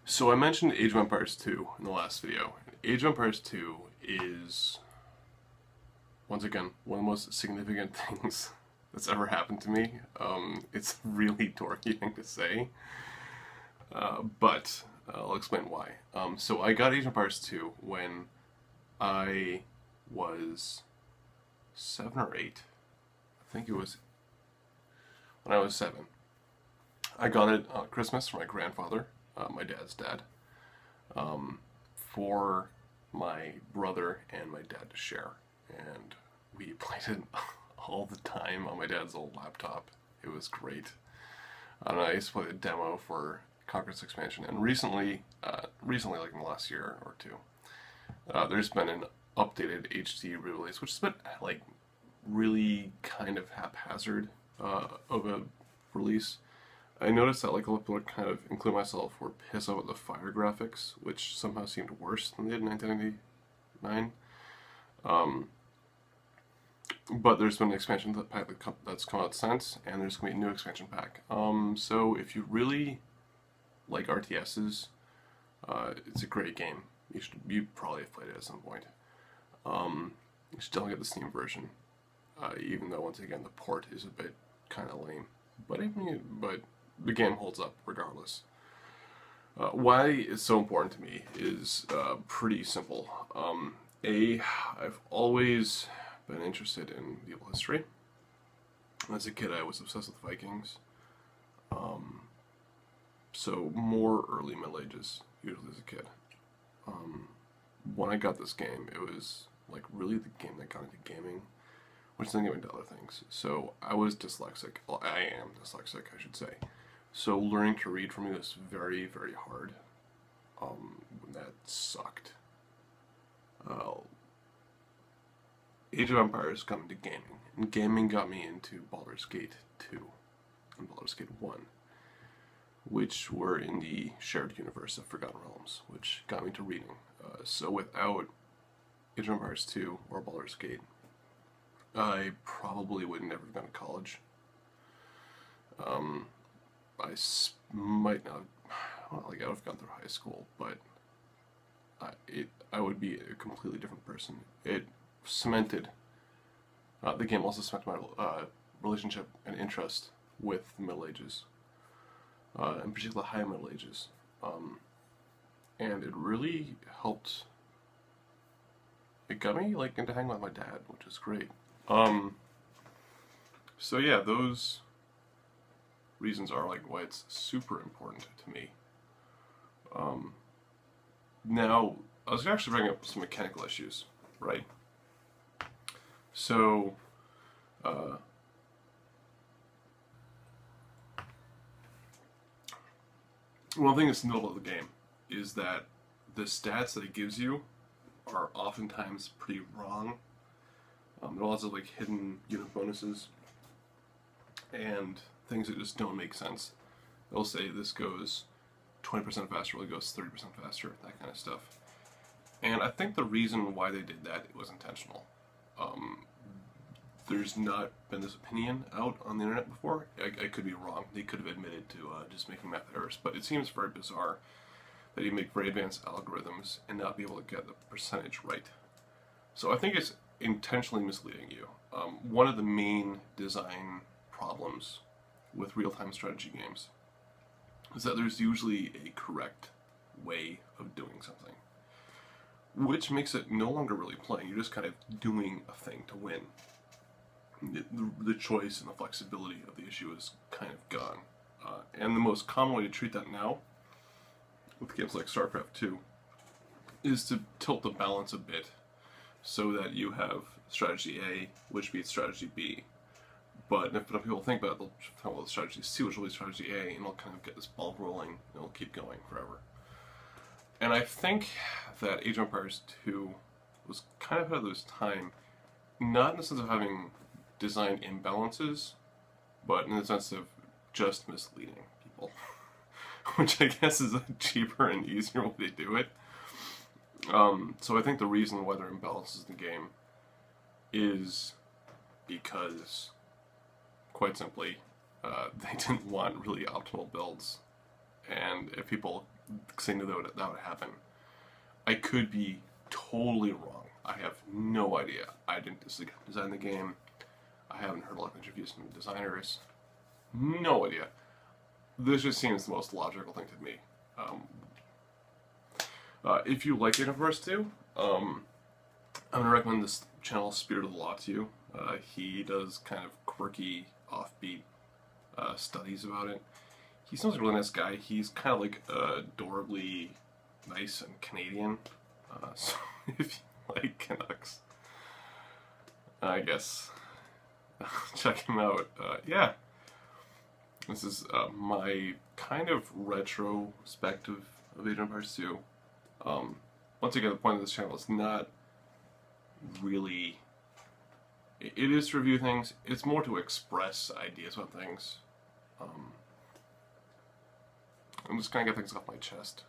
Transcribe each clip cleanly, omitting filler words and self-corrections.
So I mentioned Age of Empires 2 in the last video. Age of Empires 2 is, once again, one of the most significant things that's ever happened to me. It's a really dorky thing to say, but I'll explain why. So I got Age of Empires 2 when I was 7 or 8. I think it was when I was 7. I got it on Christmas from my grandfather, my dad's dad, for my brother and my dad to share. And we played it all the time on my dad's old laptop. It was great. I don't know, I used to play the demo for Conquest Expansion, and recently, like in the last year or two, there's been an updated HD release, which has been like really kind of haphazard of a release. I noticed that like a lot of people, kind of including myself, were pissed off at the fire graphics, which somehow seemed worse than they did in 1999. But there's been an expansion pack that's come out since, and there's going to be a new expansion pack. So if you really like RTSs, it's a great game. You probably have played it at some point. You should definitely get the Steam version, even though once again the port is a bit kind of lame. But the game holds up regardless. Why it's so important to me is pretty simple. I've always been interested in medieval history. As a kid, I was obsessed with Vikings. So more early Middle Ages, usually as a kid. When I got this game, it was like really the game that got into gaming, which then got into other things. So I was dyslexic. Well, I am dyslexic, I should say. So learning to read for me was very, very hard. That sucked. Age of Empires got me into gaming, and gaming got me into Baldur's Gate 2 and Baldur's Gate 1, which were in the shared universe of Forgotten Realms, which got me to reading. So without Age of Empires 2 or Baldur's Gate, I probably would never have gone to college. Might not, well, like I would have gone through high school, but I would be a completely different person. It cemented, the game also cemented my relationship and interest with the Middle Ages, in particular the High Middle Ages. And it really helped. It got me like into hanging with my dad, which is great. So yeah, those reasons are like why it's super important to me. Now, I was actually bringing up some mechanical issues, right? So, one thing that's notable about the game is that the stats that it gives you are oftentimes pretty wrong. There are lots of like hidden unit bonuses and things that just don't make sense. They'll say this goes 20% faster, really goes 30% faster, that kind of stuff. And I think the reason why they did that was intentional. There's not been this opinion out on the internet before. I could be wrong. They could have admitted to just making math errors, but it seems very bizarre that you make very advanced algorithms and not be able to get the percentage right. So I think it's intentionally misleading you. One of the main design problems with real-time strategy games is that there's usually a correct way of doing something, which makes it no longer really playing. You're just kind of doing a thing to win. The choice and the flexibility of the issue is kind of gone. And the most common way to treat that now, with games like StarCraft 2, is to tilt the balance a bit so that you have strategy A, which beats strategy B. But if people think about it, they'll talk about strategy C, which will be strategy A, and it'll kind of get this ball rolling, and it'll keep going forever. And I think that Age of Empires 2 was kind of ahead of its time, not in the sense of having design imbalances, but in the sense of just misleading people. Which I guess is a cheaper and easier way to do it. So I think the reason why there are imbalances in the game is because, quite simply, they didn't want really optimal builds. And if people saying that that would happen. I could be totally wrong. I have no idea. I didn't design the game. I haven't heard a lot of interviews from the designers. No idea. This just seems the most logical thing to me. If you like Universe 2, I'm going to recommend this channel, Spirit of the Law, to you. He does kind of quirky, offbeat studies about it. He seems like a really nice guy. He's kind of like adorably nice and Canadian. So if you like Canucks, I guess check him out. Yeah, this is my kind of retrospective of Age of Empires 2. Once again, the point of this channel is not really... It is to review things. It's more to express ideas about things. I'm just gonna get things off my chest.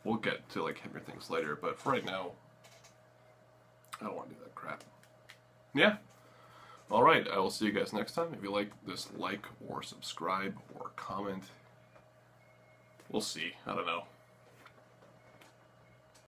We'll get to like heavier things later, but for right now, I don't want to do that crap. Yeah. Alright, I will see you guys next time. If you like this, like or subscribe or comment. We'll see. I don't know.